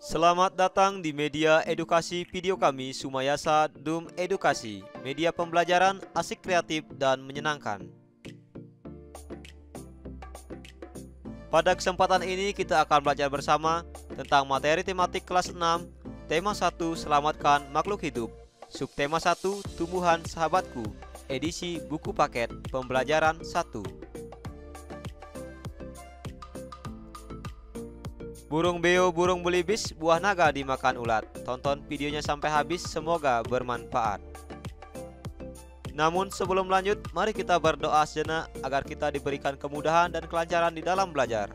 Selamat datang di media edukasi video kami Sumayasa Dum Edukasi, media pembelajaran asik, kreatif, dan menyenangkan. Pada kesempatan ini kita akan belajar bersama tentang materi tematik kelas 6, tema 1 Selamatkan Makhluk Hidup, subtema 1 Tumbuhan Sahabatku, edisi buku paket pembelajaran 1. Burung beo, burung belibis, buah naga dimakan ulat. Tonton videonya sampai habis, semoga bermanfaat. Namun sebelum lanjut, mari kita berdoa sejenak agar kita diberikan kemudahan dan kelancaran di dalam belajar.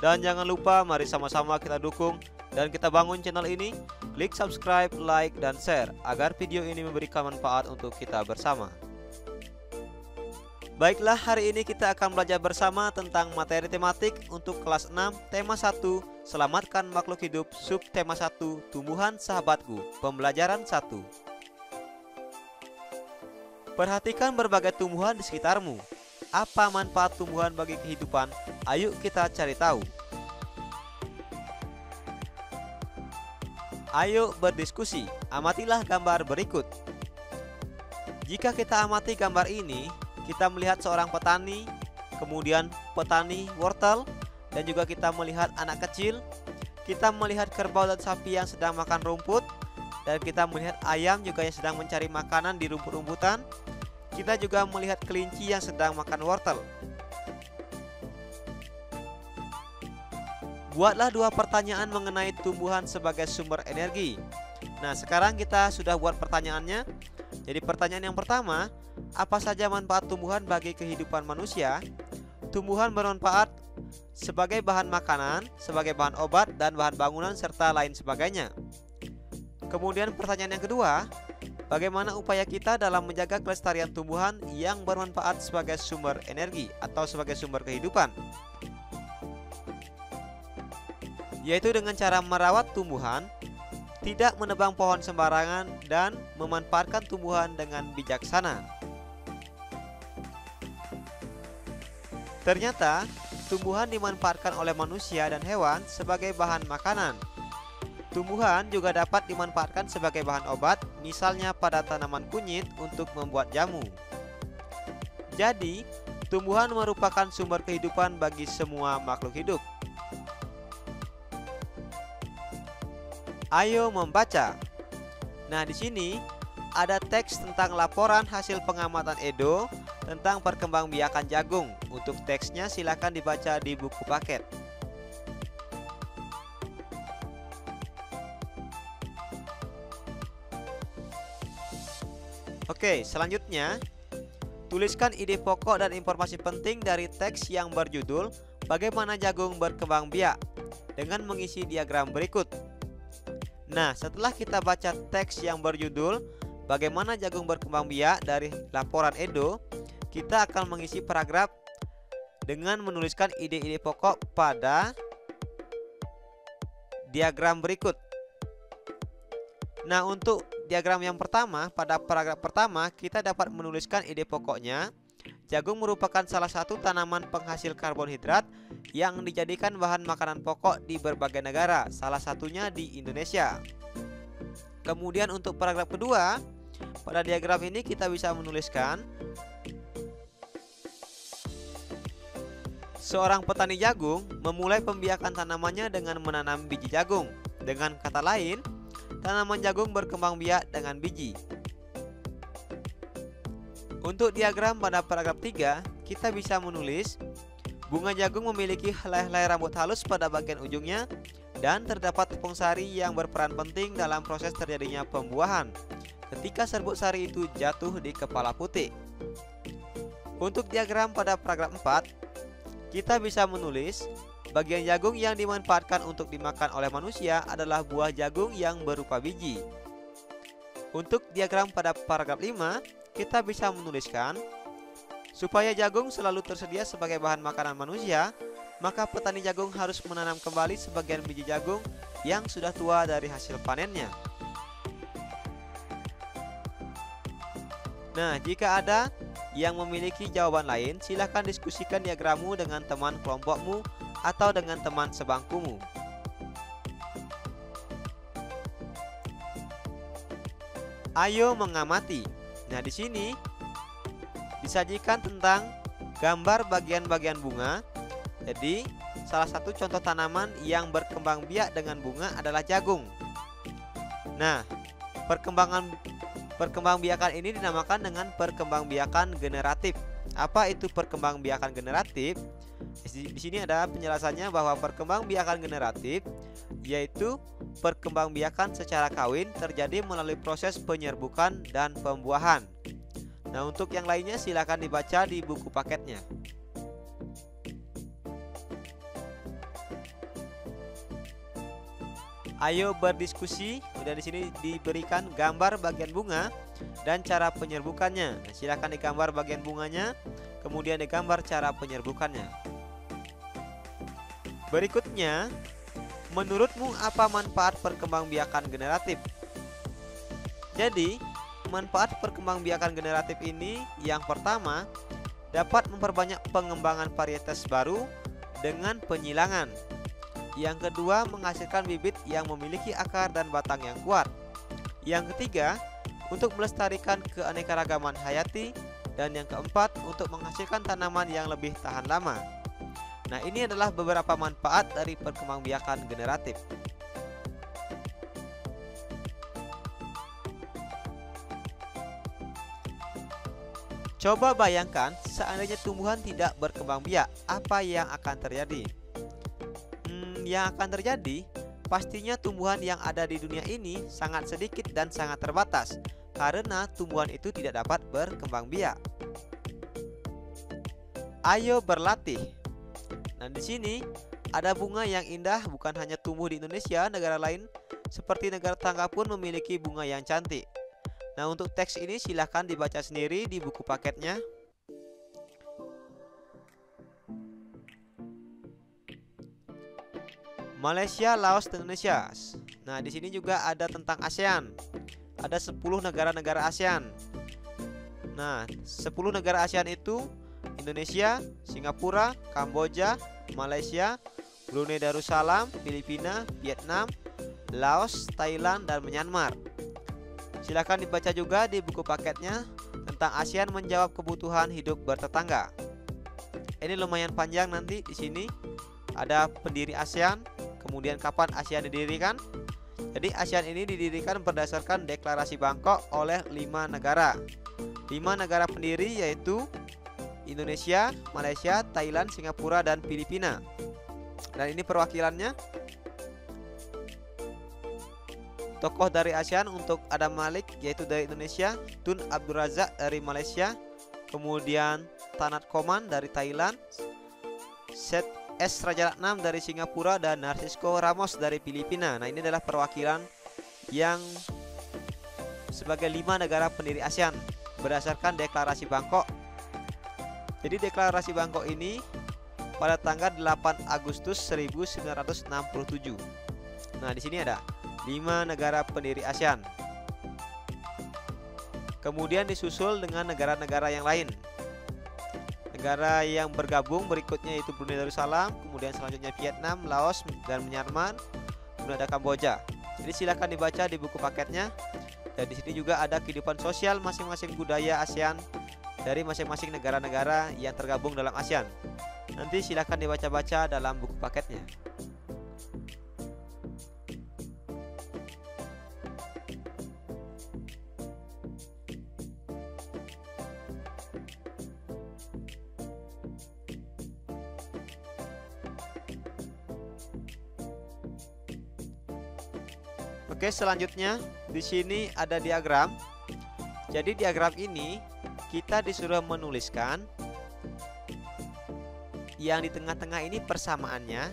Dan jangan lupa, mari sama-sama kita dukung dan kita bangun channel ini. Klik subscribe, like, dan share agar video ini memberikan manfaat untuk kita bersama. Baiklah, hari ini kita akan belajar bersama tentang materi tematik untuk kelas 6, tema 1 Selamatkan Makhluk Hidup, subtema 1 Tumbuhan Sahabatku, pembelajaran 1. Perhatikan berbagai tumbuhan di sekitarmu. Apa manfaat tumbuhan bagi kehidupan? Ayo kita cari tahu. Ayo berdiskusi, amatilah gambar berikut. Jika kita amati gambar ini, kita melihat seorang petani, kemudian petani wortel, dan juga kita melihat anak kecil. Kita melihat kerbau dan sapi yang sedang makan rumput, dan kita melihat ayam juga yang sedang mencari makanan di rumput-rumputan. Kita juga melihat kelinci yang sedang makan wortel. Buatlah dua pertanyaan mengenai tumbuhan sebagai sumber energi. Nah, sekarang kita sudah buat pertanyaannya. Jadi pertanyaan yang pertama, apa saja manfaat tumbuhan bagi kehidupan manusia? Tumbuhan bermanfaat sebagai bahan makanan, sebagai bahan obat, dan bahan bangunan, serta lain sebagainya. Kemudian pertanyaan yang kedua, bagaimana upaya kita dalam menjaga kelestarian tumbuhan yang bermanfaat sebagai sumber energi atau sebagai sumber kehidupan? Yaitu dengan cara merawat tumbuhan, tidak menebang pohon sembarangan, dan memanfaatkan tumbuhan dengan bijaksana. Ternyata, tumbuhan dimanfaatkan oleh manusia dan hewan sebagai bahan makanan. Tumbuhan juga dapat dimanfaatkan sebagai bahan obat, misalnya pada tanaman kunyit untuk membuat jamu. Jadi, tumbuhan merupakan sumber kehidupan bagi semua makhluk hidup. Ayo membaca. Nah, di sini ada teks tentang laporan hasil pengamatan Edo tentang perkembangbiakan jagung. Untuk teksnya silakan dibaca di buku paket. Oke, selanjutnya tuliskan ide pokok dan informasi penting dari teks yang berjudul Bagaimana Jagung Berkembang Biak dengan mengisi diagram berikut. Nah, setelah kita baca teks yang berjudul Bagaimana Jagung Berkembang Biak dari laporan Edo, kita akan mengisi paragraf dengan menuliskan ide-ide pokok pada diagram berikut. Nah, untuk diagram yang pertama, pada paragraf pertama kita dapat menuliskan ide pokoknya. Jagung merupakan salah satu tanaman penghasil karbohidrat yang dijadikan bahan makanan pokok di berbagai negara, salah satunya di Indonesia. Kemudian untuk paragraf kedua, pada diagram ini kita bisa menuliskan seorang petani jagung memulai pembiakan tanamannya dengan menanam biji jagung. Dengan kata lain, tanaman jagung berkembang biak dengan biji. Untuk diagram pada paragraf 3, kita bisa menulis bunga jagung memiliki helai-helai rambut halus pada bagian ujungnya dan terdapat tepung sari yang berperan penting dalam proses terjadinya pembuahan ketika serbuk sari itu jatuh di kepala putik. Untuk diagram pada paragraf 4, kita bisa menulis bagian jagung yang dimanfaatkan untuk dimakan oleh manusia adalah buah jagung yang berupa biji. Untuk diagram pada paragraf 5, kita bisa menuliskan supaya jagung selalu tersedia sebagai bahan makanan manusia, maka petani jagung harus menanam kembali sebagian biji jagung yang sudah tua dari hasil panennya. Nah, jika ada yang memiliki jawaban lain, silakan diskusikan diagrammu dengan teman kelompokmu atau dengan teman sebangkumu. Ayo mengamati. Nah, di sini disajikan tentang gambar bagian-bagian bunga. Jadi, salah satu contoh tanaman yang berkembang biak dengan bunga adalah jagung. Nah, perkembangbiakan ini dinamakan dengan perkembangbiakan generatif. Apa itu perkembangbiakan generatif? Di sini ada penjelasannya bahwa perkembangbiakan generatif yaitu perkembangbiakan secara kawin terjadi melalui proses penyerbukan dan pembuahan. Nah, untuk yang lainnya silakan dibaca di buku paketnya. Ayo berdiskusi. Udah di sini diberikan gambar bagian bunga dan cara penyerbukannya. Nah, silakan digambar bagian bunganya, kemudian digambar cara penyerbukannya. Berikutnya, menurutmu apa manfaat perkembangbiakan generatif? Jadi, manfaat perkembangbiakan generatif ini yang pertama dapat memperbanyak pengembangan varietas baru dengan penyilangan. Yang kedua, menghasilkan bibit yang memiliki akar dan batang yang kuat. Yang ketiga, untuk melestarikan keanekaragaman hayati. Dan yang keempat, untuk menghasilkan tanaman yang lebih tahan lama. Nah, ini adalah beberapa manfaat dari perkembangbiakan generatif. Coba bayangkan seandainya tumbuhan tidak berkembang biak, apa yang akan terjadi? Yang akan terjadi, pastinya tumbuhan yang ada di dunia ini sangat sedikit dan sangat terbatas karena tumbuhan itu tidak dapat berkembang biak. Ayo berlatih. Nah, di sini ada bunga yang indah bukan hanya tumbuh di Indonesia, negara lain seperti negara tetangga pun memiliki bunga yang cantik. Nah, untuk teks ini silahkan dibaca sendiri di buku paketnya. Malaysia, Laos, dan Indonesia. Nah, di sini juga ada tentang ASEAN. Ada 10 negara-negara ASEAN. Nah, 10 negara ASEAN itu Indonesia, Singapura, Kamboja, Malaysia, Brunei Darussalam, Filipina, Vietnam, Laos, Thailand, dan Myanmar. Silakan dibaca juga di buku paketnya tentang ASEAN menjawab kebutuhan hidup bertetangga. Ini lumayan panjang, nanti di sini ada pendiri ASEAN, kemudian kapan ASEAN didirikan. Jadi ASEAN ini didirikan berdasarkan deklarasi Bangkok oleh 5 negara. 5 negara pendiri yaitu Indonesia, Malaysia, Thailand, Singapura, dan Filipina. Dan ini perwakilannya. Tokoh dari ASEAN untuk Adam Malik yaitu dari Indonesia, Tun Abdul Razak dari Malaysia, kemudian Tanat Koman dari Thailand, Seth S. Rajaratnam dari Singapura, dan Narcisco Ramos dari Filipina. Nah, ini adalah perwakilan yang sebagai 5 negara pendiri ASEAN berdasarkan deklarasi Bangkok. Jadi deklarasi Bangkok ini pada tanggal 8 Agustus 1967. Nah, di sini ada 5 negara pendiri ASEAN. Kemudian disusul dengan negara-negara yang lain. Negara yang bergabung berikutnya yaitu Brunei Darussalam, kemudian selanjutnya Vietnam, Laos, dan Myanmar, kemudian ada Kamboja. Jadi silakan dibaca di buku paketnya. Dan di sini juga ada kehidupan sosial masing-masing budaya ASEAN dari masing-masing negara-negara yang tergabung dalam ASEAN. Nanti silakan dibaca-baca dalam buku paketnya. Oke, selanjutnya di sini ada diagram. Jadi diagram ini kita disuruh menuliskan yang di tengah-tengah ini persamaannya,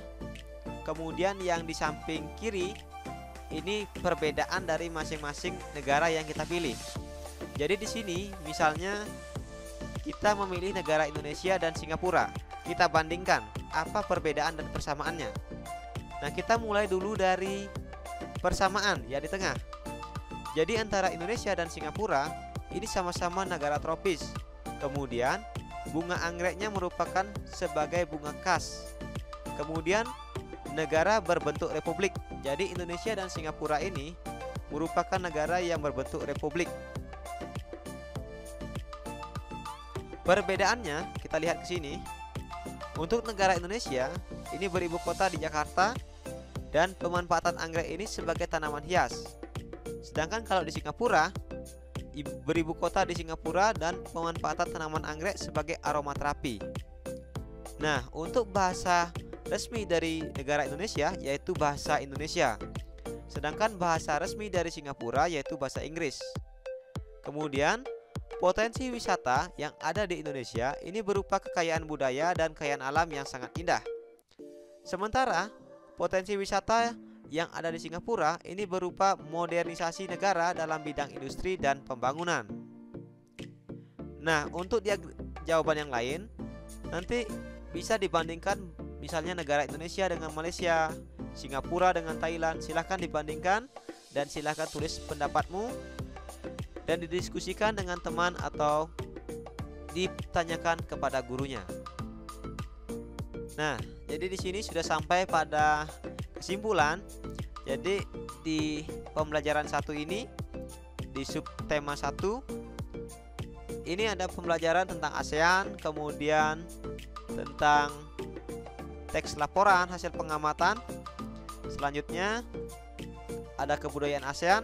kemudian yang di samping kiri ini perbedaan dari masing-masing negara yang kita pilih. Jadi di sini misalnya kita memilih negara Indonesia dan Singapura, kita bandingkan apa perbedaan dan persamaannya. Nah, kita mulai dulu dari persamaan ya di tengah. Jadi antara Indonesia dan Singapura ini sama-sama negara tropis. Kemudian bunga anggreknya merupakan sebagai bunga khas. Kemudian negara berbentuk republik. Jadi Indonesia dan Singapura ini merupakan negara yang berbentuk republik. Perbedaannya kita lihat ke sini. Untuk negara Indonesia, ini beribu kota di Jakarta dan pemanfaatan anggrek ini sebagai tanaman hias. Sedangkan kalau di Singapura, beribu kota di Singapura dan pemanfaatan tanaman anggrek sebagai aromaterapi. Nah, untuk bahasa resmi dari negara Indonesia yaitu bahasa Indonesia. Sedangkan bahasa resmi dari Singapura yaitu bahasa Inggris. Kemudian, potensi wisata yang ada di Indonesia ini berupa kekayaan budaya dan kekayaan alam yang sangat indah. Sementara potensi wisata yang ada di Singapura ini berupa modernisasi negara dalam bidang industri dan pembangunan. Nah, untuk jawaban yang lain nanti bisa dibandingkan, misalnya negara Indonesia dengan Malaysia, Singapura dengan Thailand. Silahkan dibandingkan dan silahkan tulis pendapatmu dan didiskusikan dengan teman atau ditanyakan kepada gurunya. Nah, jadi di sini sudah sampai pada kesimpulan. Jadi di pembelajaran 1 ini, di subtema 1 ini ada pembelajaran tentang ASEAN, kemudian tentang teks laporan hasil pengamatan. Selanjutnya ada kebudayaan ASEAN.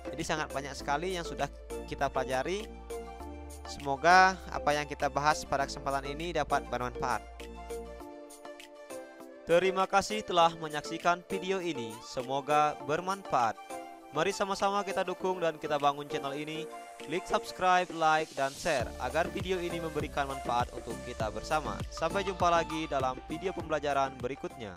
Jadi sangat banyak sekali yang sudah kita pelajari. Semoga apa yang kita bahas pada kesempatan ini dapat bermanfaat. Terima kasih telah menyaksikan video ini. Semoga bermanfaat. Mari sama-sama kita dukung dan kita bangun channel ini. Klik subscribe, like, dan share agar video ini memberikan manfaat untuk kita bersama. Sampai jumpa lagi dalam video pembelajaran berikutnya.